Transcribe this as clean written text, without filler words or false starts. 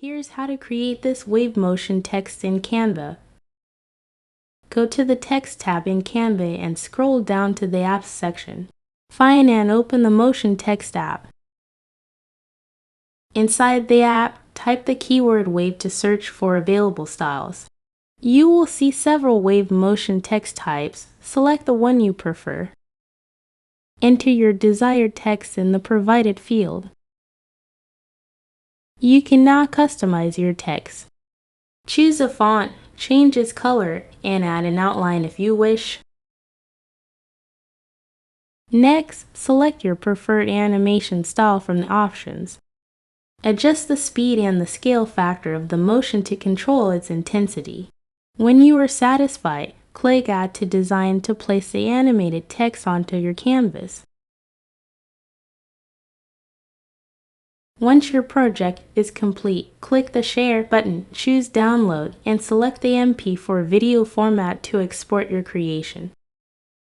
Here's how to create this wave motion text in Canva. Go to the Text tab in Canva and scroll down to the Apps section. Find and open the Motion Text app. Inside the app, type the keyword wave to search for available styles. You will see several wave motion text types. Select the one you prefer. Enter your desired text in the provided field. You can now customize your text. Choose a font, change its color, and add an outline if you wish. Next, select your preferred animation style from the options. Adjust the speed and the scale factor of the motion to control its intensity. When you are satisfied, click Add to Design to place the animated text onto your canvas. Once your project is complete, click the Share button, choose Download, and select the MP4 video format to export your creation.